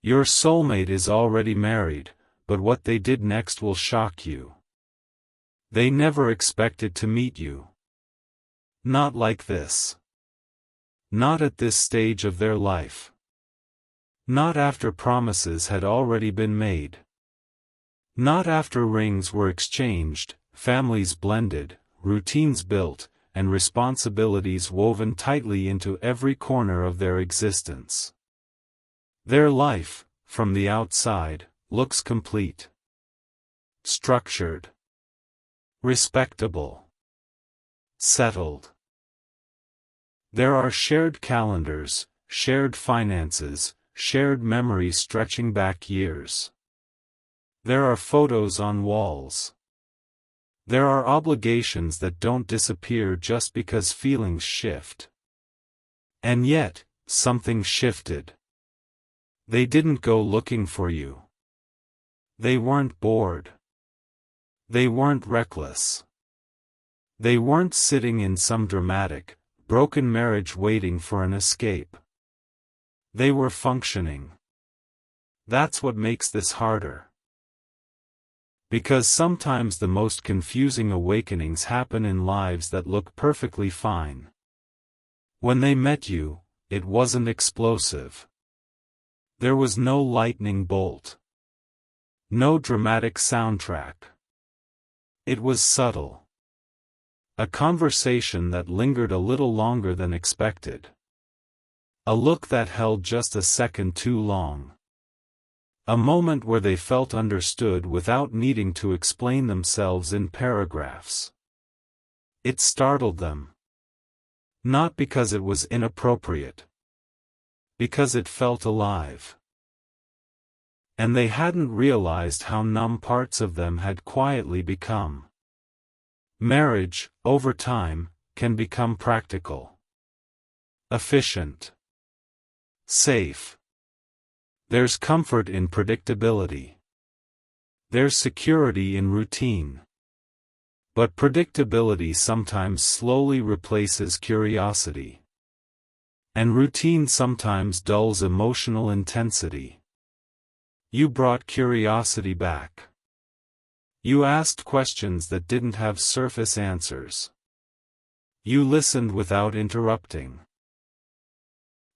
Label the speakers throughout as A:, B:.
A: Your soulmate is already married, but what they did next will shock you. They never expected to meet you. Not like this. Not at this stage of their life. Not after promises had already been made. Not after rings were exchanged, families blended, routines built, and responsibilities woven tightly into every corner of their existence. Their life, from the outside, looks complete. Structured. Respectable. Settled. There are shared calendars, shared finances, shared memories stretching back years. There are photos on walls. There are obligations that don't disappear just because feelings shift. And yet, something shifted. They didn't go looking for you. They weren't bored. They weren't reckless. They weren't sitting in some dramatic, broken marriage waiting for an escape. They were functioning. That's what makes this harder. Because sometimes the most confusing awakenings happen in lives that look perfectly fine. When they met you, it wasn't explosive. There was no lightning bolt. No dramatic soundtrack. It was subtle. A conversation that lingered a little longer than expected. A look that held just a second too long. A moment where they felt understood without needing to explain themselves in paragraphs. It startled them. Not because it was inappropriate. Because it felt alive. And they hadn't realized how numb parts of them had quietly become. Marriage, over time, can become practical. Efficient. Safe. There's comfort in predictability. There's security in routine. But predictability sometimes slowly replaces curiosity. And routine sometimes dulls emotional intensity. You brought curiosity back. You asked questions that didn't have surface answers. You listened without interrupting.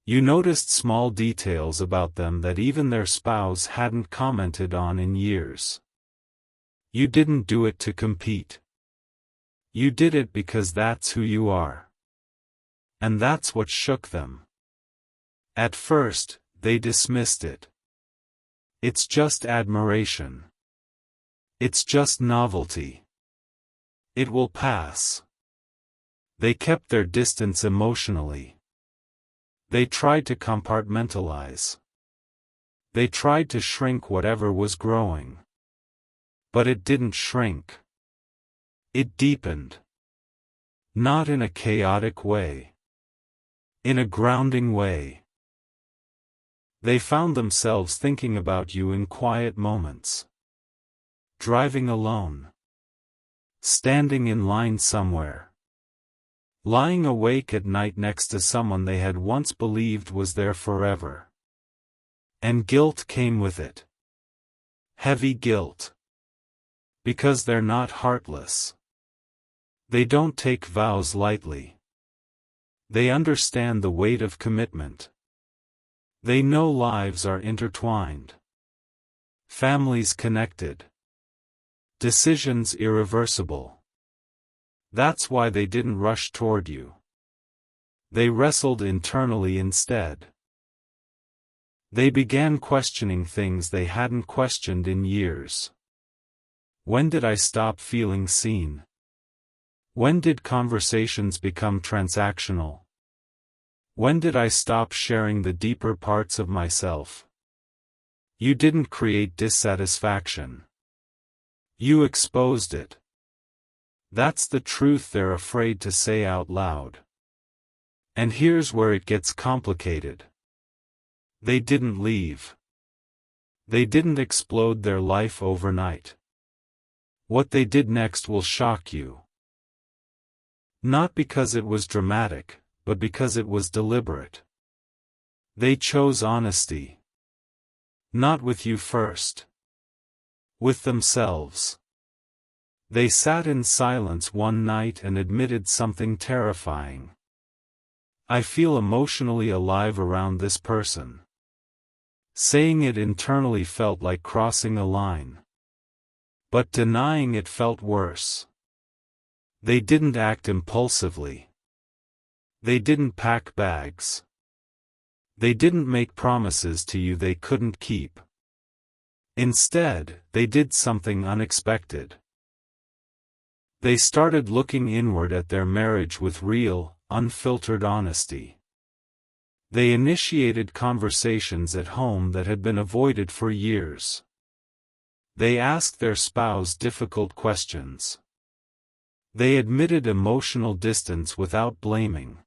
A: You noticed small details about them that even their spouse hadn't commented on in years. You didn't do it to compete. You did it because that's who you are. And that's what shook them. At first, they dismissed it. It's just admiration. It's just novelty. It will pass. They kept their distance emotionally. They tried to compartmentalize. They tried to shrink whatever was growing. But it didn't shrink. It deepened. Not in a chaotic way. In a grounding way. They found themselves thinking about you in quiet moments. Driving alone. Standing in line somewhere. Lying awake at night next to someone they had once believed was there forever. And guilt came with it. Heavy guilt. Because they're not heartless. They don't take vows lightly. They understand the weight of commitment. They know lives are intertwined. Families connected. Decisions irreversible. That's why they didn't rush toward you. They wrestled internally instead. They began questioning things they hadn't questioned in years. When did I stop feeling seen? When did conversations become transactional? When did I stop sharing the deeper parts of myself? You didn't create dissatisfaction. You exposed it. That's the truth they're afraid to say out loud. And here's where it gets complicated. They didn't leave. They didn't explode their life overnight. What they did next will shock you. Not because it was dramatic, but because it was deliberate. They chose honesty. Not with you first. With themselves. They sat in silence one night and admitted something terrifying. I feel emotionally alive around this person. Saying it internally felt like crossing a line. But denying it felt worse. They didn't act impulsively. They didn't pack bags. They didn't make promises to you they couldn't keep. Instead, they did something unexpected. They started looking inward at their marriage with real, unfiltered honesty. They initiated conversations at home that had been avoided for years. They asked their spouse difficult questions. They admitted emotional distance without blaming.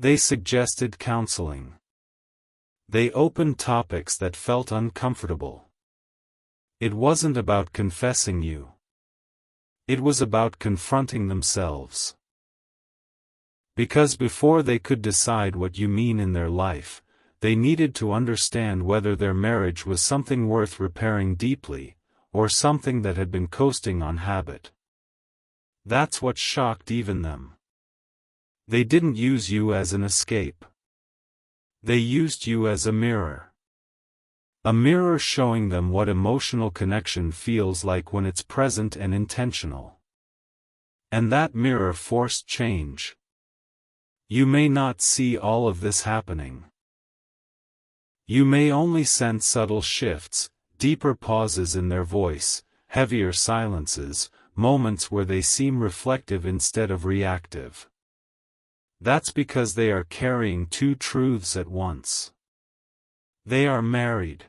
A: They suggested counseling. They opened topics that felt uncomfortable. It wasn't about confessing you. It was about confronting themselves. Because before they could decide what you mean in their life, they needed to understand whether their marriage was something worth repairing deeply, or something that had been coasting on habit. That's what shocked even them. They didn't use you as an escape. They used you as a mirror. A mirror showing them what emotional connection feels like when it's present and intentional. And that mirror forced change. You may not see all of this happening. You may only sense subtle shifts, deeper pauses in their voice, heavier silences, moments where they seem reflective instead of reactive. That's because they are carrying two truths at once. They are married.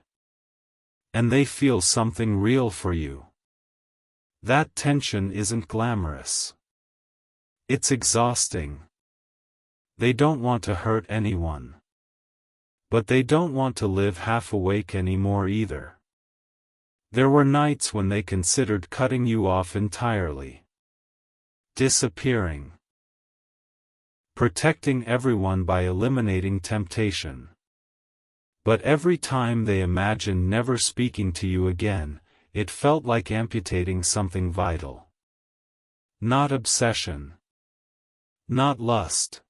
A: And they feel something real for you. That tension isn't glamorous. It's exhausting. They don't want to hurt anyone. But they don't want to live half awake anymore either. There were nights when they considered cutting you off entirely. Disappearing. Protecting everyone by eliminating temptation. But every time they imagined never speaking to you again, it felt like amputating something vital. Not obsession. Not lust.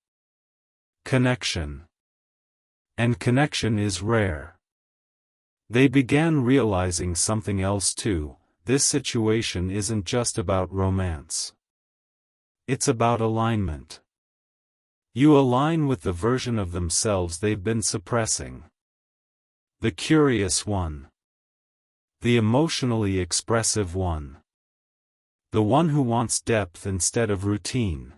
A: Connection. And connection is rare. They began realizing something else too. This situation isn't just about romance. It's about alignment. You align with the version of themselves they've been suppressing. The curious one. The emotionally expressive one. The one who wants depth instead of routine.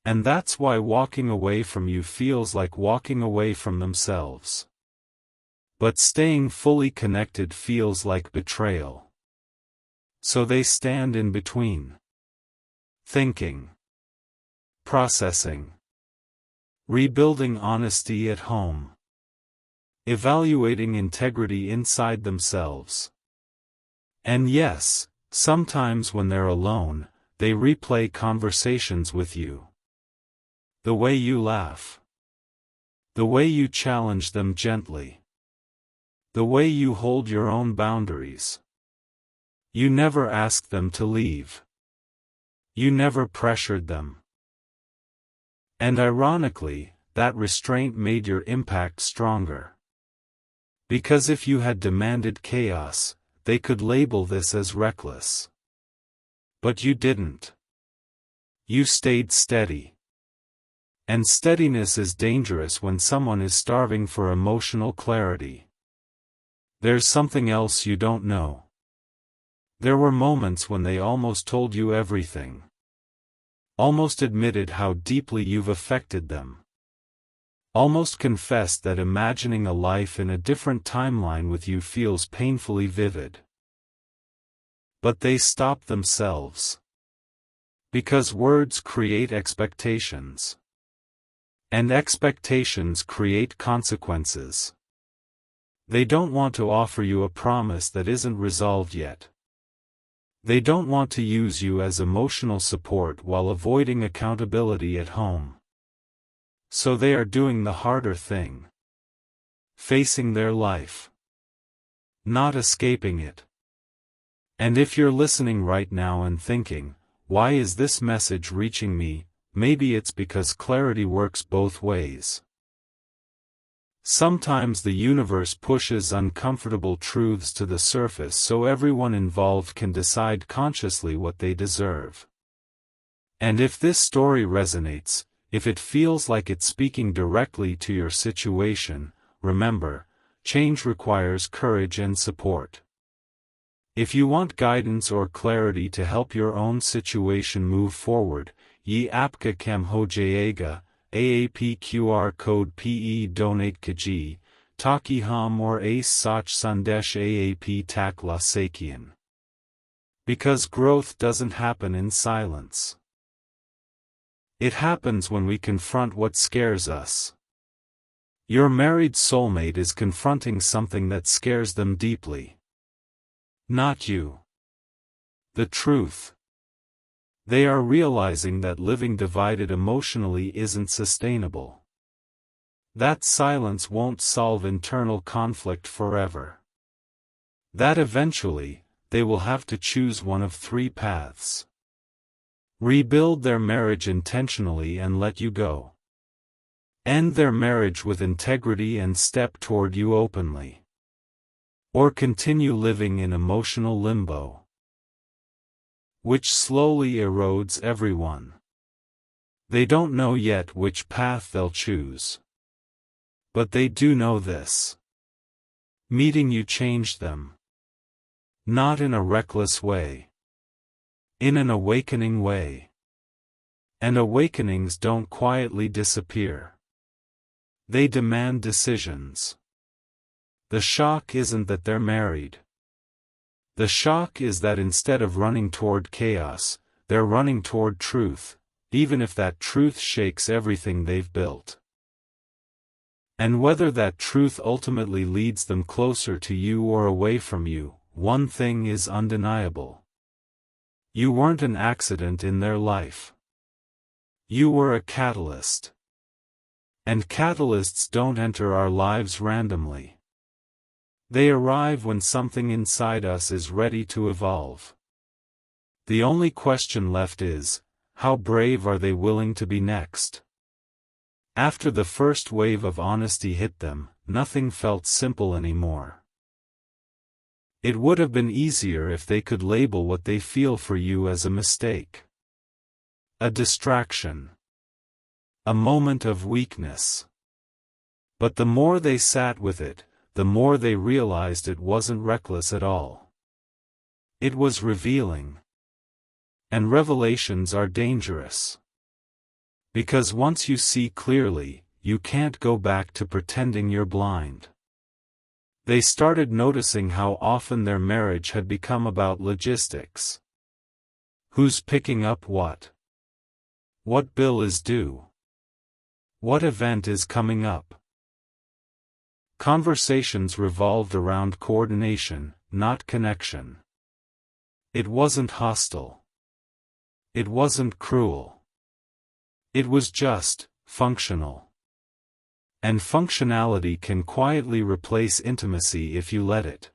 A: And that's why walking away from you feels like walking away from themselves. But staying fully connected feels like betrayal. So they stand in between. Thinking. Processing. Rebuilding honesty at home. Evaluating integrity inside themselves. And yes, sometimes when they're alone, they replay conversations with you. The way you laugh. The way you challenge them gently. The way you hold your own boundaries. You never asked them to leave. You never pressured them. And ironically, that restraint made your impact stronger. Because if you had demanded chaos, they could label this as reckless. But you didn't. You stayed steady. And steadiness is dangerous when someone is starving for emotional clarity. There's something else you don't know. There were moments when they almost told you everything. Almost admitted how deeply you've affected them. Almost confessed that imagining a life in a different timeline with you feels painfully vivid. But they stopped themselves. Because words create expectations. And expectations create consequences. They don't want to offer you a promise that isn't resolved yet. They don't want to use you as emotional support while avoiding accountability at home. So they are doing the harder thing. Facing their life. Not escaping it. And if you're listening right now and thinking, why is this message reaching me? Maybe it's because clarity works both ways. Sometimes the universe pushes uncomfortable truths to the surface so everyone involved can decide consciously what they deserve. And if this story resonates, if it feels like it's speaking directly to your situation, remember, change requires courage and support. If you want guidance or clarity to help your own situation move forward, Yi apka kem hojayega, AAP QR code PE donate kaji, taki ham or ace sach sandesh AAP tak la sakian. Because growth doesn't happen in silence. It happens when we confront what scares us. Your married soulmate is confronting something that scares them deeply. Not you. The truth. They are realizing that living divided emotionally isn't sustainable. That silence won't solve internal conflict forever. That eventually, they will have to choose one of three paths. Rebuild their marriage intentionally and let you go. End their marriage with integrity and step toward you openly. Or continue living in emotional limbo, which slowly erodes everyone. They don't know yet which path they'll choose. But they do know this. Meeting you changed them. Not in a reckless way. In an awakening way. And awakenings don't quietly disappear. They demand decisions. The shock isn't that they're married. The shock is that instead of running toward chaos, they're running toward truth, even if that truth shakes everything they've built. And whether that truth ultimately leads them closer to you or away from you, one thing is undeniable. You weren't an accident in their life. You were a catalyst. And catalysts don't enter our lives randomly. They arrive when something inside us is ready to evolve. The only question left is, how brave are they willing to be next? After the first wave of honesty hit them, nothing felt simple anymore. It would have been easier if they could label what they feel for you as a mistake. A distraction. A moment of weakness. But the more they sat with it, the more they realized it wasn't reckless at all. It was revealing. And revelations are dangerous. Because once you see clearly, you can't go back to pretending you're blind. They started noticing how often their marriage had become about logistics. Who's picking up what? What bill is due? What event is coming up? Conversations revolved around coordination, not connection. It wasn't hostile. It wasn't cruel. It was just functional. And functionality can quietly replace intimacy if you let it.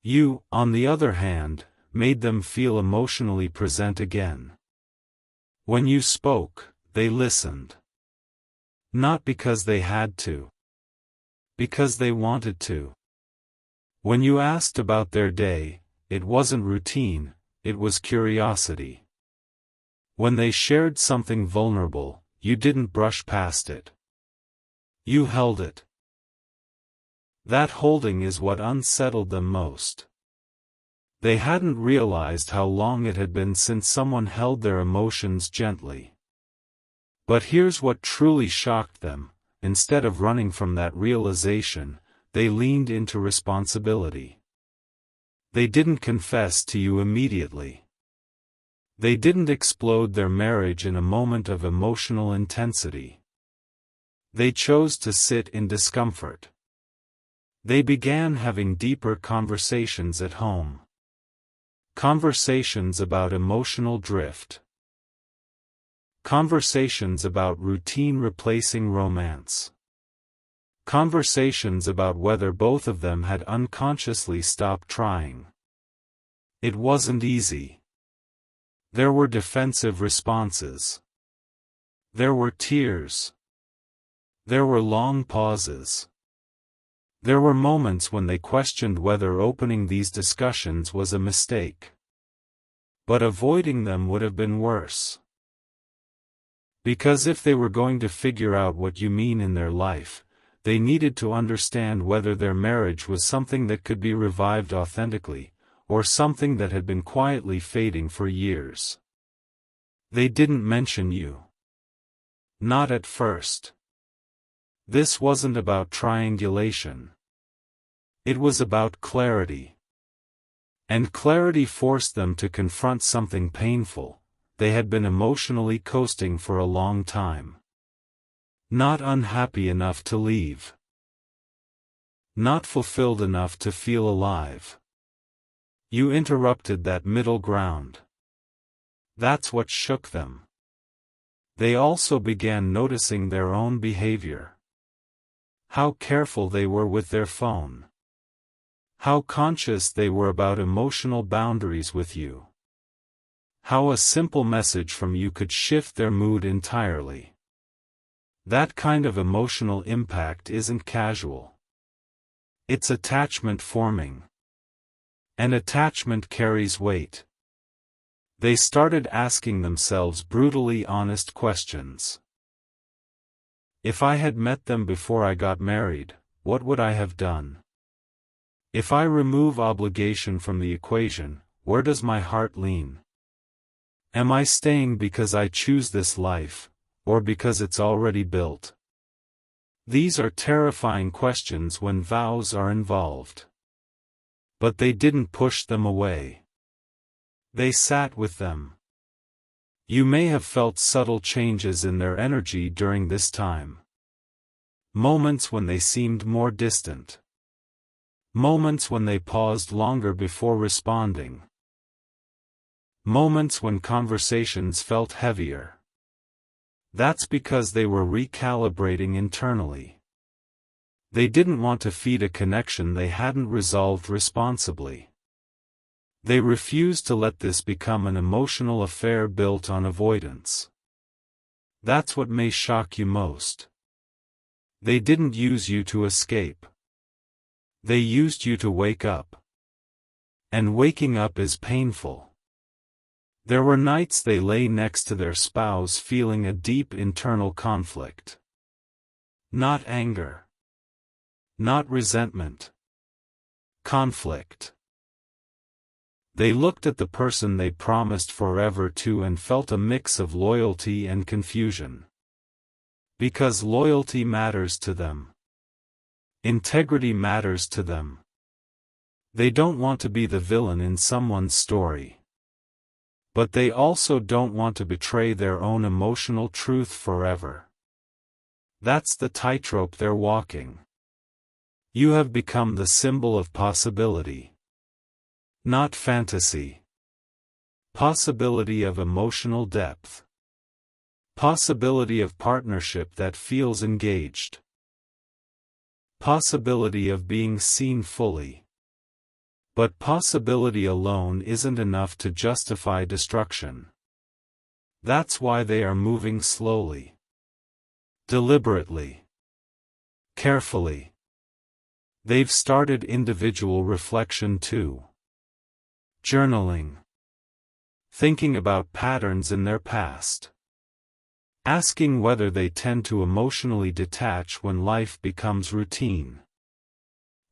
A: You, on the other hand, made them feel emotionally present again. When you spoke, they listened. Not because they had to. Because they wanted to. When you asked about their day, it wasn't routine, it was curiosity. When they shared something vulnerable, you didn't brush past it. You held it. That holding is what unsettled them most. They hadn't realized how long it had been since someone held their emotions gently. But here's what truly shocked them. Instead of running from that realization, they leaned into responsibility. They didn't confess to you immediately. They didn't explode their marriage in a moment of emotional intensity. They chose to sit in discomfort. They began having deeper conversations at home. Conversations about emotional drift. Conversations about routine replacing romance. Conversations about whether both of them had unconsciously stopped trying. It wasn't easy. There were defensive responses. There were tears. There were long pauses. There were moments when they questioned whether opening these discussions was a mistake. But avoiding them would have been worse. Because if they were going to figure out what you mean in their life, they needed to understand whether their marriage was something that could be revived authentically, or something that had been quietly fading for years. They didn't mention you. Not at first. This wasn't about triangulation. It was about clarity. And clarity forced them to confront something painful. They had been emotionally coasting for a long time. Not unhappy enough to leave. Not fulfilled enough to feel alive. You interrupted that middle ground. That's what shook them. They also began noticing their own behavior. How careful they were with their phone. How conscious they were about emotional boundaries with you. How a simple message from you could shift their mood entirely. That kind of emotional impact isn't casual. It's attachment forming. And attachment carries weight. They started asking themselves brutally honest questions. If I had met them before I got married, what would I have done? If I remove obligation from the equation, where does my heart lean? Am I staying because I choose this life, or because it's already built? These are terrifying questions when vows are involved. But they didn't push them away. They sat with them. You may have felt subtle changes in their energy during this time. Moments when they seemed more distant. Moments when they paused longer before responding. Moments when conversations felt heavier. That's because they were recalibrating internally. They didn't want to feed a connection they hadn't resolved responsibly. They refused to let this become an emotional affair built on avoidance. That's what may shock you most. They didn't use you to escape. They used you to wake up. And waking up is painful. There were nights they lay next to their spouse feeling a deep internal conflict. Not anger. Not resentment. Conflict. They looked at the person they promised forever to and felt a mix of loyalty and confusion. Because loyalty matters to them. Integrity matters to them. They don't want to be the villain in someone's story. But they also don't want to betray their own emotional truth forever. That's the tightrope they're walking. You have become the symbol of possibility. Not fantasy. Possibility of emotional depth. Possibility of partnership that feels engaged. Possibility of being seen fully. But possibility alone isn't enough to justify destruction. That's why they are moving slowly. Deliberately. Carefully. They've started individual reflection too. Journaling. Thinking about patterns in their past. Asking whether they tend to emotionally detach when life becomes routine.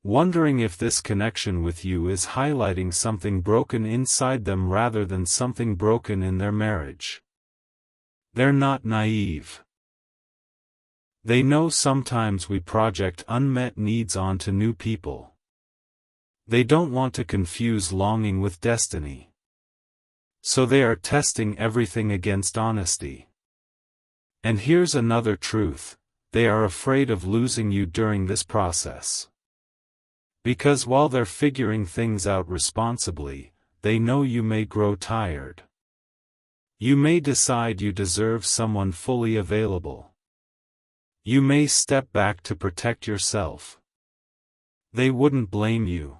A: Wondering if this connection with you is highlighting something broken inside them rather than something broken in their marriage. They're not naive. They know sometimes we project unmet needs onto new people. They don't want to confuse longing with destiny. So they are testing everything against honesty. And here's another truth: they are afraid of losing you during this process. Because while they're figuring things out responsibly, they know you may grow tired. You may decide you deserve someone fully available. You may step back to protect yourself. They wouldn't blame you.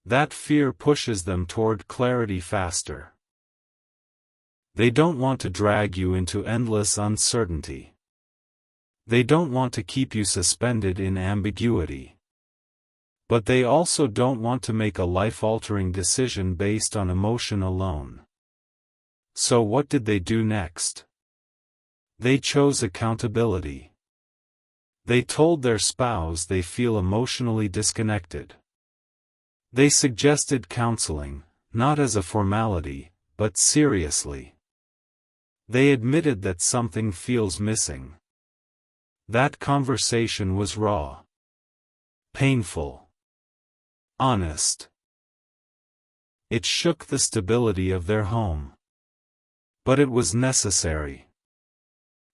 A: That fear pushes them toward clarity faster. They don't want to drag you into endless uncertainty. They don't want to keep you suspended in ambiguity. But they also don't want to make a life-altering decision based on emotion alone. So what did they do next? They chose accountability. They told their spouse they feel emotionally disconnected. They suggested counseling, not as a formality, but seriously. They admitted that something feels missing. That conversation was raw, painful, honest. It shook the stability of their home. But it was necessary.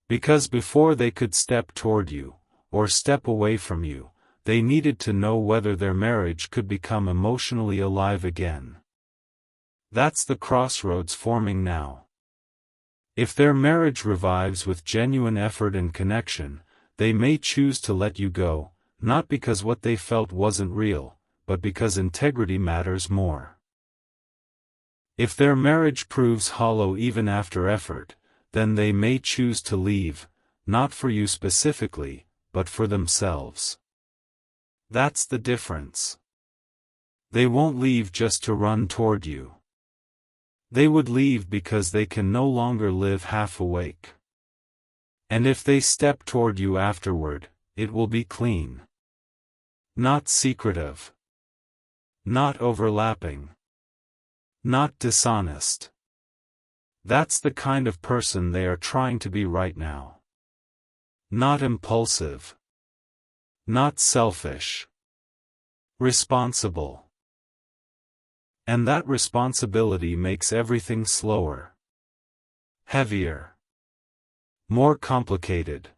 A: Because before they could step toward you, or step away from you, they needed to know whether their marriage could become emotionally alive again. That's the crossroads forming now. If their marriage revives with genuine effort and connection, they may choose to let you go, not because what they felt wasn't real, but because integrity matters more. If their marriage proves hollow even after effort, then they may choose to leave, not for you specifically, but for themselves. That's the difference. They won't leave just to run toward you. They would leave because they can no longer live half awake. And if they step toward you afterward, it will be clean. Not secretive. Not overlapping. Not dishonest. That's the kind of person they are trying to be right now. Not impulsive. Not selfish. Responsible. And that responsibility makes everything slower. Heavier. More complicated.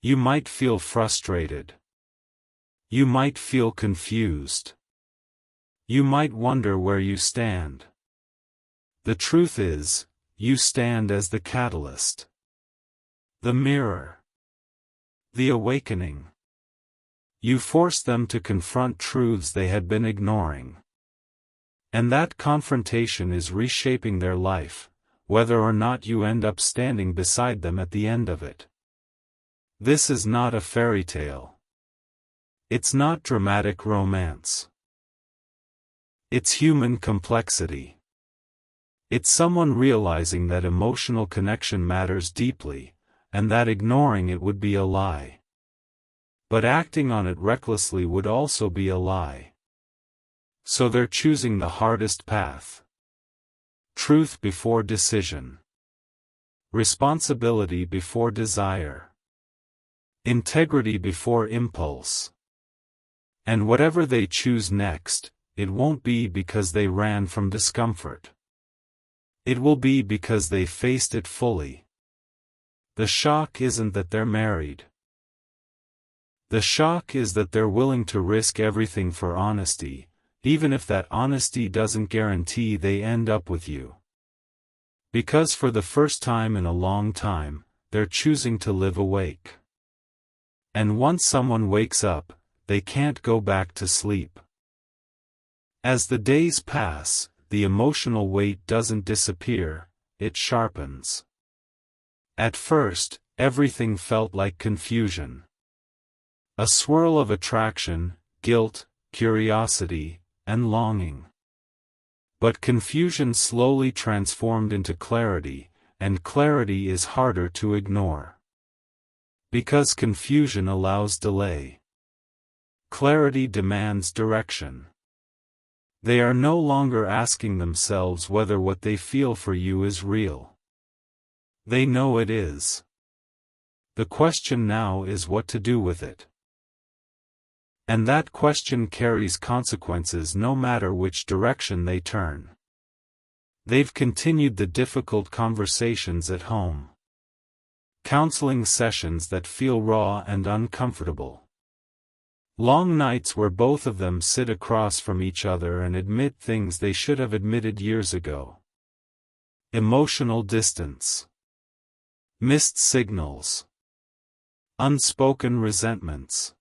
A: You might feel frustrated. You might feel confused. You might wonder where you stand. The truth is, you stand as the catalyst. The mirror. The awakening. You force them to confront truths they had been ignoring. And that confrontation is reshaping their life, whether or not you end up standing beside them at the end of it. This is not a fairy tale. It's not dramatic romance. It's human complexity. It's someone realizing that emotional connection matters deeply, and that ignoring it would be a lie. But acting on it recklessly would also be a lie. So they're choosing the hardest path. Truth before decision. Responsibility before desire. Integrity before impulse. And whatever they choose next, it won't be because they ran from discomfort. It will be because they faced it fully. The shock isn't that they're married. The shock is that they're willing to risk everything for honesty, even if that honesty doesn't guarantee they end up with you. Because for the first time in a long time, they're choosing to live awake. And once someone wakes up, they can't go back to sleep. As the days pass, the emotional weight doesn't disappear, it sharpens. At first, everything felt like confusion. A swirl of attraction, guilt, curiosity, and longing. But confusion slowly transformed into clarity, and clarity is harder to ignore. Because confusion allows delay. Clarity demands direction. They are no longer asking themselves whether what they feel for you is real. They know it is. The question now is what to do with it. And that question carries consequences no matter which direction they turn. They've continued the difficult conversations at home. Counseling sessions that feel raw and uncomfortable. Long nights where both of them sit across from each other and admit things they should have admitted years ago. Emotional distance. Missed signals. Unspoken resentments.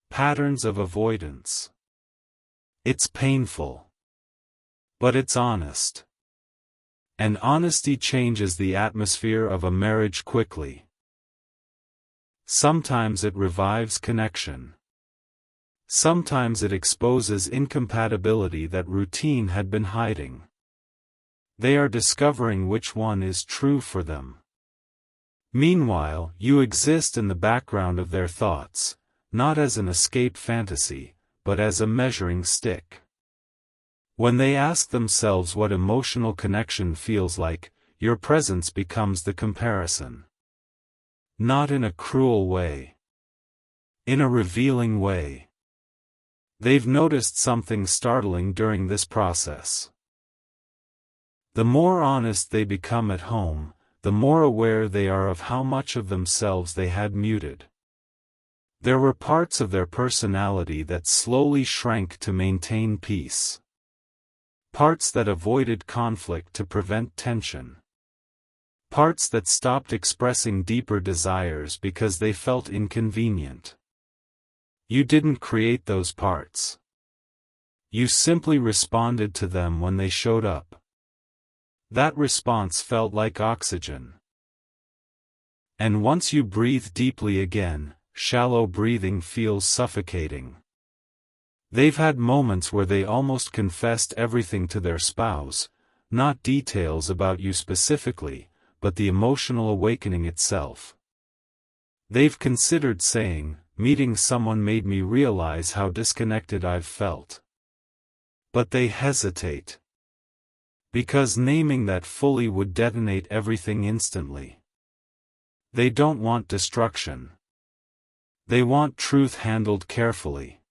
A: Patterns of avoidance. It's painful. But it's honest. And honesty changes the atmosphere of a marriage quickly. Sometimes it revives connection. Sometimes it exposes incompatibility that routine had been hiding. They are discovering which one is true for them. Meanwhile, you exist in the background of their thoughts, not as an escape fantasy, but as a measuring stick. When they ask themselves what emotional connection feels like, your presence becomes the comparison. Not in a cruel way. In a revealing way. They've noticed something startling during this process. The more honest they become at home, the more aware they are of how much of themselves they had muted. There were parts of their personality that slowly shrank to maintain peace. Parts that avoided conflict to prevent tension. Parts that stopped expressing deeper desires because they felt inconvenient. You didn't create those parts. You simply responded to them when they showed up. That response felt like oxygen. And once you breathe deeply again, shallow breathing feels suffocating. They've had moments where they almost confessed everything to their spouse, not details about you specifically, but the emotional awakening itself. They've considered saying, "Meeting someone made me realize how disconnected I've felt." But they hesitate. Because naming that fully would detonate everything instantly. They don't want destruction. They want truth handled carefully.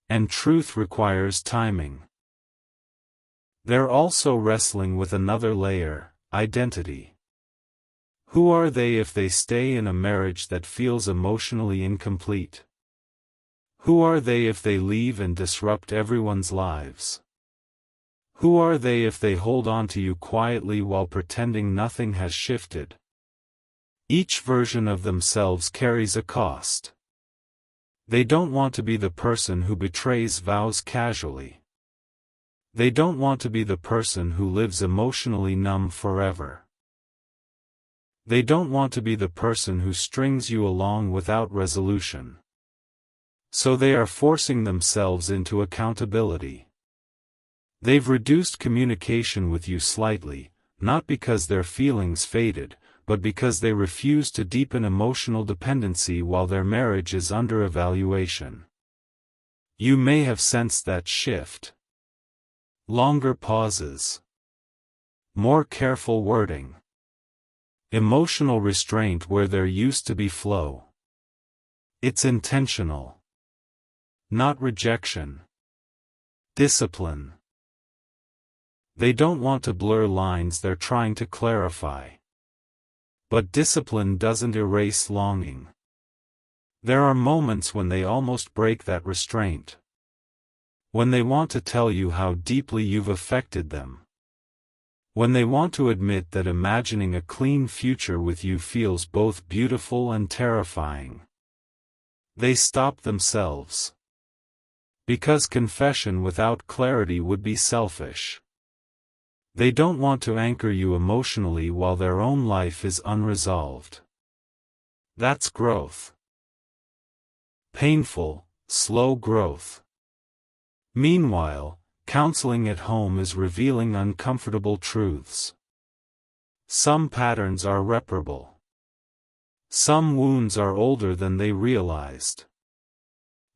A: And truth requires timing. They're also wrestling with another layer, identity. Who are they if they stay in a marriage that feels emotionally incomplete? Who are they if they leave and disrupt everyone's lives? Who are they if they hold on to you quietly while pretending nothing has shifted? Each version of themselves carries a cost. They don't want to be the person who betrays vows casually. They don't want to be the person who lives emotionally numb forever. They don't want to be the person who strings you along without resolution. So they are forcing themselves into accountability. They've reduced communication with you slightly, not because their feelings faded, but because they refuse to deepen emotional dependency while their marriage is under evaluation. You may have sensed that shift. Longer pauses. More careful wording. Emotional restraint where there used to be flow. It's intentional. Not rejection. Discipline. They don't want to blur lines, they're trying to clarify. But discipline doesn't erase longing. There are moments when they almost break that restraint. When they want to tell you how deeply you've affected them. When they want to admit that imagining a clean future with you feels both beautiful and terrifying. They stop themselves. Because confession without clarity would be selfish. They don't want to anchor you emotionally while their own life is unresolved. That's growth. Painful, slow growth. Meanwhile, counseling at home is revealing uncomfortable truths. Some patterns are reparable. Some wounds are older than they realized.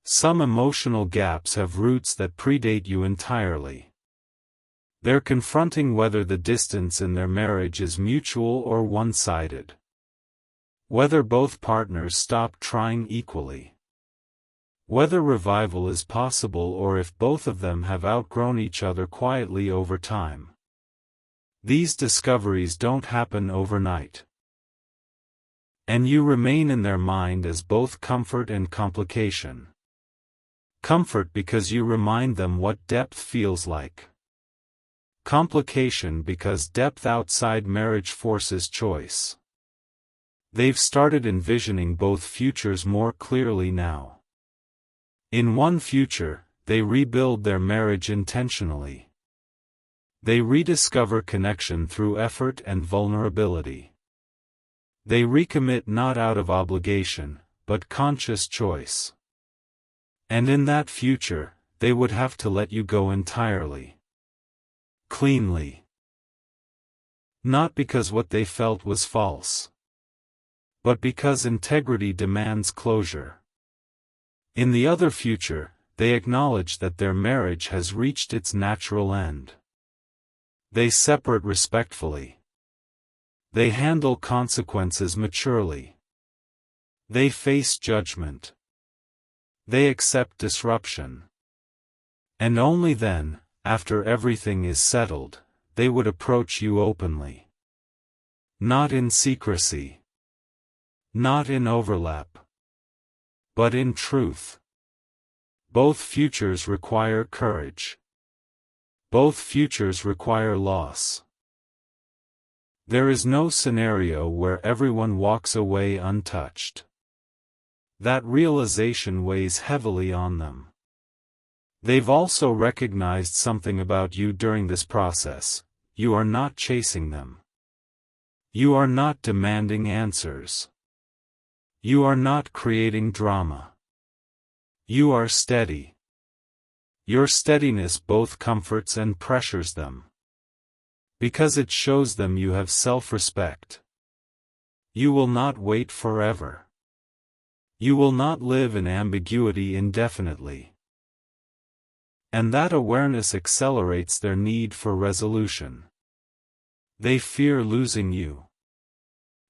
A: Some emotional gaps have roots that predate you entirely. They're confronting whether the distance in their marriage is mutual or one-sided. Whether both partners stop trying equally. Whether revival is possible or if both of them have outgrown each other quietly over time. These discoveries don't happen overnight. And you remain in their mind as both comfort and complication. Comfort because you remind them what depth feels like. Complication because depth outside marriage forces choice. They've started envisioning both futures more clearly now. In one future, they rebuild their marriage intentionally. They rediscover connection through effort and vulnerability. They recommit not out of obligation, but conscious choice. And in that future, they would have to let you go entirely. Cleanly. Not because what they felt was false, but because integrity demands closure. In the other future, they acknowledge that their marriage has reached its natural end. They separate respectfully. They handle consequences maturely. They face judgment. They accept disruption. And only then, after everything is settled, they would approach you openly. Not in secrecy. Not in overlap. But in truth. Both futures require courage. Both futures require loss. There is no scenario where everyone walks away untouched. That realization weighs heavily on them. They've also recognized something about you during this process: you are not chasing them. You are not demanding answers. You are not creating drama. You are steady. Your steadiness both comforts and pressures them. Because it shows them you have self-respect. You will not wait forever. You will not live in ambiguity indefinitely. And that awareness accelerates their need for resolution. They fear losing you.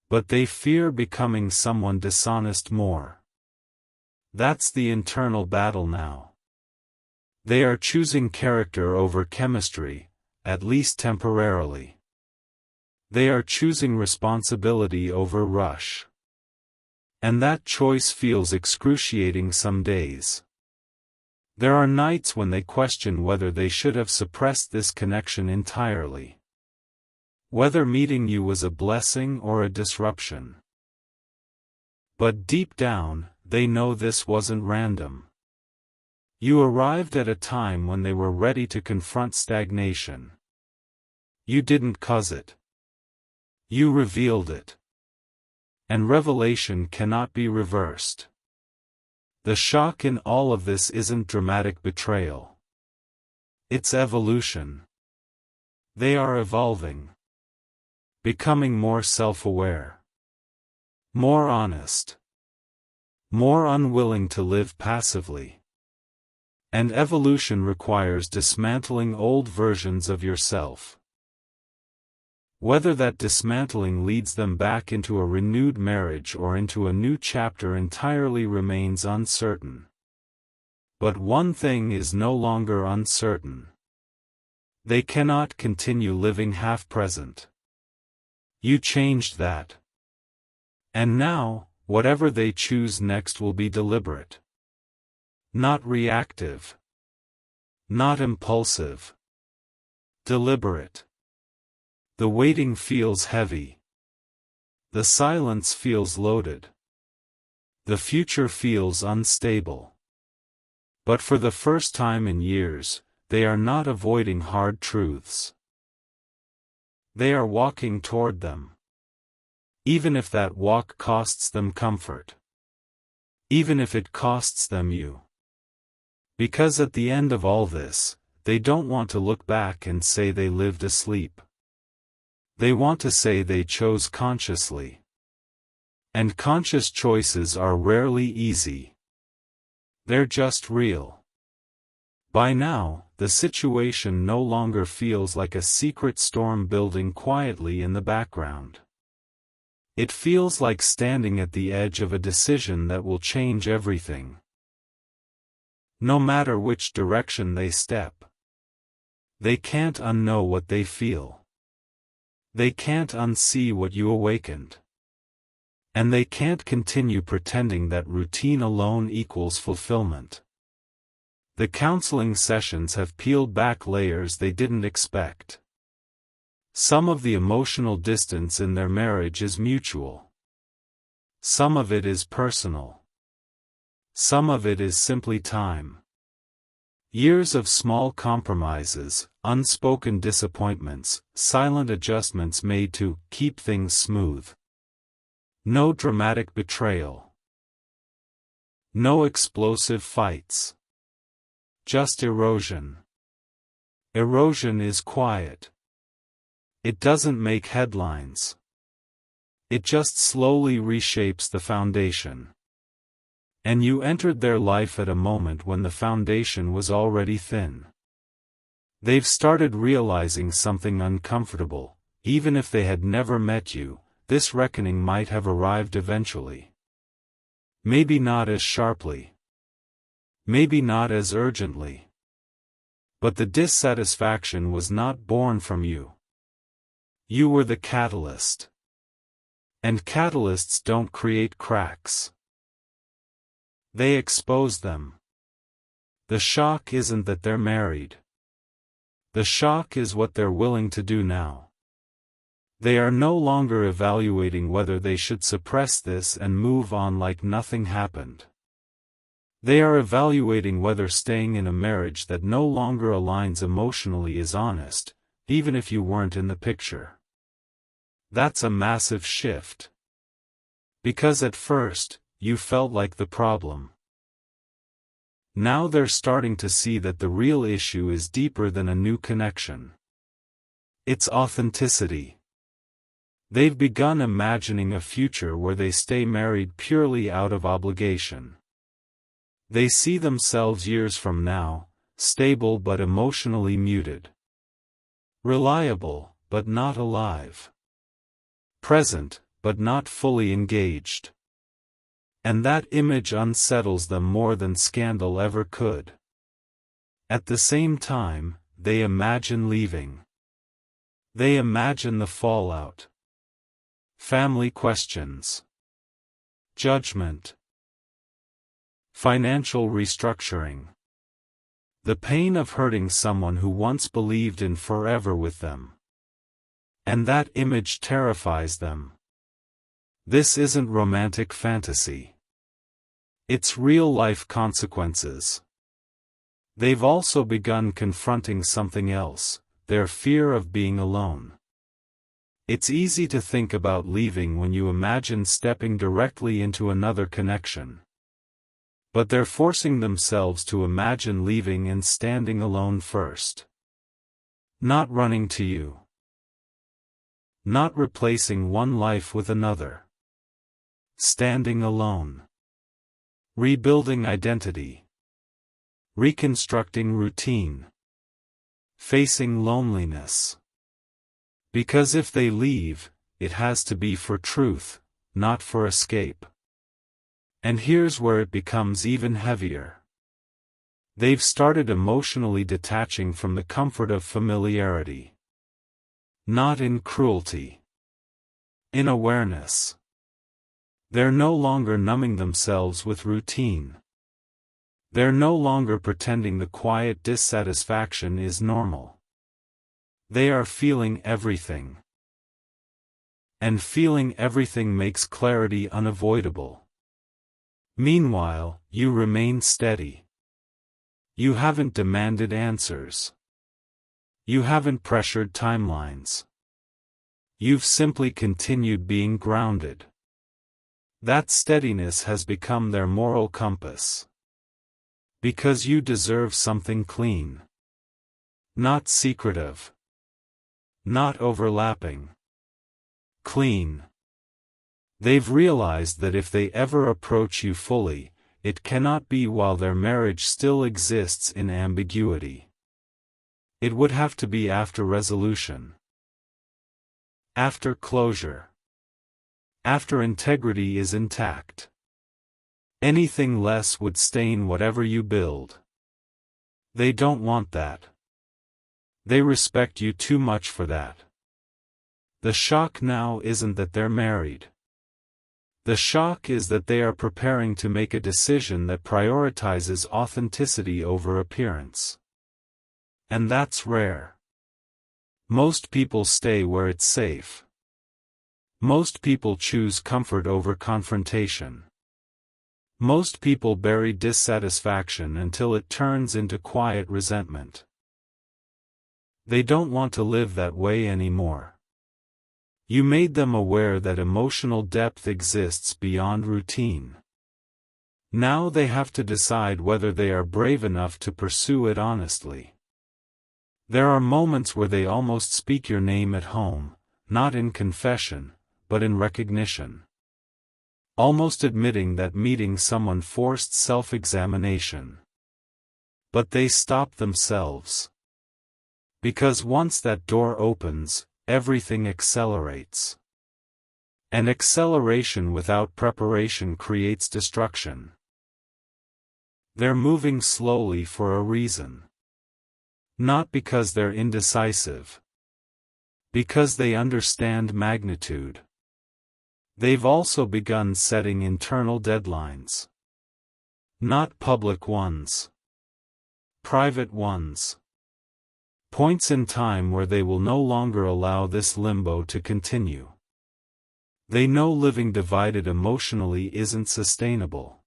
A: But they fear becoming someone dishonest more. That's the internal battle now. They are choosing character over chemistry, at least temporarily. They are choosing responsibility over rush. And that choice feels excruciating some days. There are nights when they question whether they should have suppressed this connection entirely. Whether meeting you was a blessing or a disruption. But deep down, they know this wasn't random. You arrived at a time when they were ready to confront stagnation. You didn't cause it. You revealed it. And revelation cannot be reversed. The shock in all of this isn't dramatic betrayal. It's evolution. They are evolving. Becoming more self-aware. More honest. More unwilling to live passively. And evolution requires dismantling old versions of yourself. Whether that dismantling leads them back into a renewed marriage or into a new chapter entirely remains uncertain. But one thing is no longer uncertain. They cannot continue living half-present. You changed that. And now, whatever they choose next will be deliberate. Not reactive. Not impulsive. Deliberate. The waiting feels heavy. The silence feels loaded. The future feels unstable. But for the first time in years, they are not avoiding hard truths. They are walking toward them. Even if that walk costs them comfort. Even if it costs them you. Because at the end of all this, they don't want to look back and say they lived asleep. They want to say they chose consciously. And conscious choices are rarely easy. They're just real. By now, the situation no longer feels like a secret storm building quietly in the background. It feels like standing at the edge of a decision that will change everything. No matter which direction they step. They can't unknow what they feel. They can't unsee what you awakened. And they can't continue pretending that routine alone equals fulfillment. The counseling sessions have peeled back layers they didn't expect. Some of the emotional distance in their marriage is mutual. Some of it is personal. Some of it is simply time. Years of small compromises, unspoken disappointments, silent adjustments made to keep things smooth. No dramatic betrayal. No explosive fights. Just erosion. Erosion is quiet. It doesn't make headlines. It just slowly reshapes the foundation. And you entered their life at a moment when the foundation was already thin. They've started realizing something uncomfortable. Even if they had never met you, this reckoning might have arrived eventually. Maybe not as sharply. Maybe not as urgently. But the dissatisfaction was not born from you. You were the catalyst. And catalysts don't create cracks. They expose them. The shock isn't that they're married. The shock is what they're willing to do now. They are no longer evaluating whether they should suppress this and move on like nothing happened. They are evaluating whether staying in a marriage that no longer aligns emotionally is honest, even if you weren't in the picture. That's a massive shift. Because at first, you felt like the problem. Now they're starting to see that the real issue is deeper than a new connection. It's authenticity. They've begun imagining a future where they stay married purely out of obligation. They see themselves years from now, stable but emotionally muted. Reliable, but not alive. Present, but not fully engaged. And that image unsettles them more than scandal ever could. At the same time, they imagine leaving. They imagine the fallout. Family questions. Judgment. Financial restructuring. The pain of hurting someone who once believed in forever with them. And that image terrifies them. This isn't romantic fantasy. It's real-life consequences. They've also begun confronting something else, their fear of being alone. It's easy to think about leaving when you imagine stepping directly into another connection. But they're forcing themselves to imagine leaving and standing alone first. Not running to you. Not replacing one life with another. Standing alone. Rebuilding identity. Reconstructing routine. Facing loneliness. Because if they leave, it has to be for truth, not for escape. And here's where it becomes even heavier. They've started emotionally detaching from the comfort of familiarity. Not in cruelty. In awareness. They're no longer numbing themselves with routine. They're no longer pretending the quiet dissatisfaction is normal. They are feeling everything. And feeling everything makes clarity unavoidable. Meanwhile, you remain steady. You haven't demanded answers. You haven't pressured timelines. You've simply continued being grounded. That steadiness has become their moral compass. Because you deserve something clean. Not secretive. Not overlapping. Clean. They've realized that if they ever approach you fully, it cannot be while their marriage still exists in ambiguity. It would have to be after resolution. After closure. After integrity is intact. Anything less would stain whatever you build. They don't want that. They respect you too much for that. The shock now isn't that they're married. The shock is that they are preparing to make a decision that prioritizes authenticity over appearance. And that's rare. Most people stay where it's safe. Most people choose comfort over confrontation. Most people bury dissatisfaction until it turns into quiet resentment. They don't want to live that way anymore. You made them aware that emotional depth exists beyond routine. Now they have to decide whether they are brave enough to pursue it honestly. There are moments where they almost speak your name at home, not in confession, but in recognition. Almost admitting that meeting someone forced self-examination. But they stop themselves. Because once that door opens, everything accelerates. And acceleration without preparation creates destruction. They're moving slowly for a reason. Not because they're indecisive. Because they understand magnitude. They've also begun setting internal deadlines. Not public ones. Private ones. Points in time where they will no longer allow this limbo to continue. They know living divided emotionally isn't sustainable.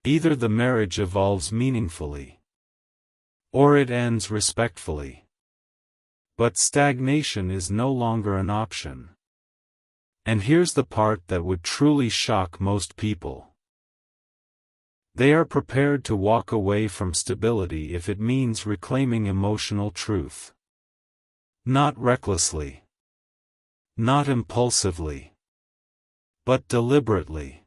A: Either the marriage evolves meaningfully, or it ends respectfully. But stagnation is no longer an option. And here's the part that would truly shock most people. They are prepared to walk away from stability if it means reclaiming emotional truth. Not recklessly. Not impulsively. But deliberately.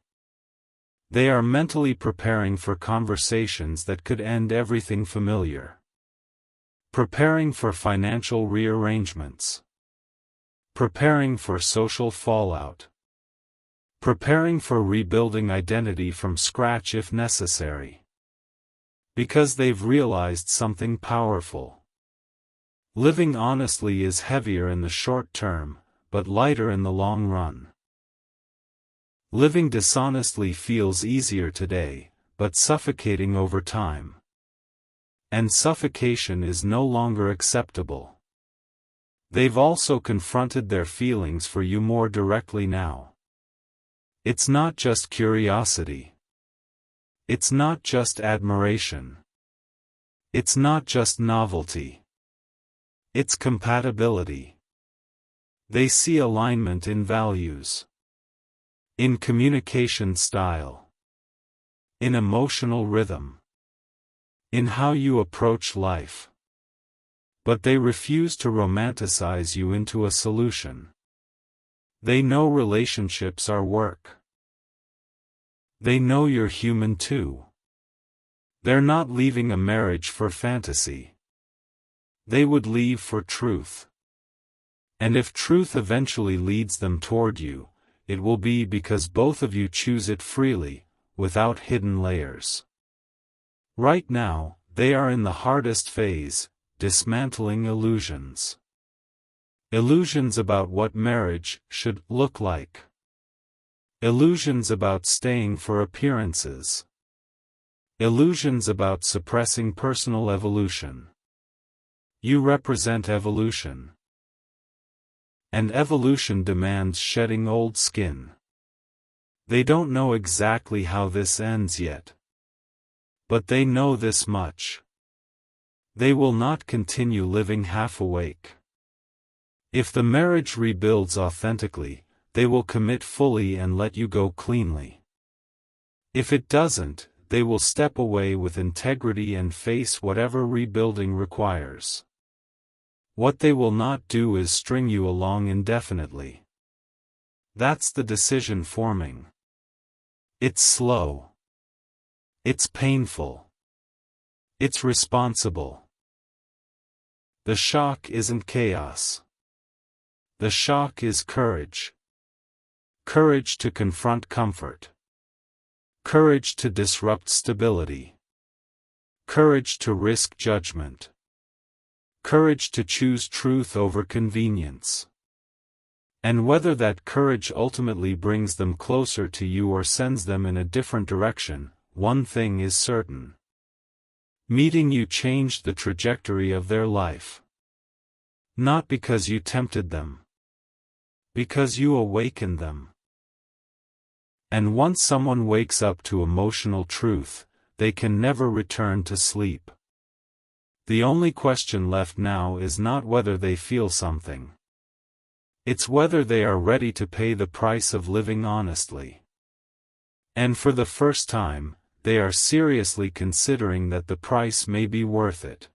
A: They are mentally preparing for conversations that could end everything familiar. Preparing for financial rearrangements. Preparing for social fallout. Preparing for rebuilding identity from scratch if necessary. Because they've realized something powerful. Living honestly is heavier in the short term, but lighter in the long run. Living dishonestly feels easier today, but suffocating over time. And suffocation is no longer acceptable. They've also confronted their feelings for you more directly now. It's not just curiosity. It's not just admiration. It's not just novelty. It's compatibility. They see alignment in values. In communication style. In emotional rhythm. In how you approach life. But they refuse to romanticize you into a solution. They know relationships are work. They know you're human too. They're not leaving a marriage for fantasy. They would leave for truth. And if truth eventually leads them toward you, it will be because both of you choose it freely, without hidden layers. Right now, they are in the hardest phase, dismantling illusions. Illusions about what marriage should look like. Illusions about staying for appearances. Illusions about suppressing personal evolution. You represent evolution. And evolution demands shedding old skin. They don't know exactly how this ends yet. But they know this much. They will not continue living half awake. If the marriage rebuilds authentically, they will commit fully and let you go cleanly. If it doesn't, they will step away with integrity and face whatever rebuilding requires. What they will not do is string you along indefinitely. That's the decision forming. It's slow. It's painful. It's responsible. The shock isn't chaos. The shock is courage. Courage to confront comfort. Courage to disrupt stability. Courage to risk judgment. Courage to choose truth over convenience. And whether that courage ultimately brings them closer to you or sends them in a different direction, one thing is certain. Meeting you changed the trajectory of their life. Not because you tempted them. Because you awaken them. And once someone wakes up to emotional truth, they can never return to sleep. The only question left now is not whether they feel something. It's whether they are ready to pay the price of living honestly. And for the first time, they are seriously considering that the price may be worth it.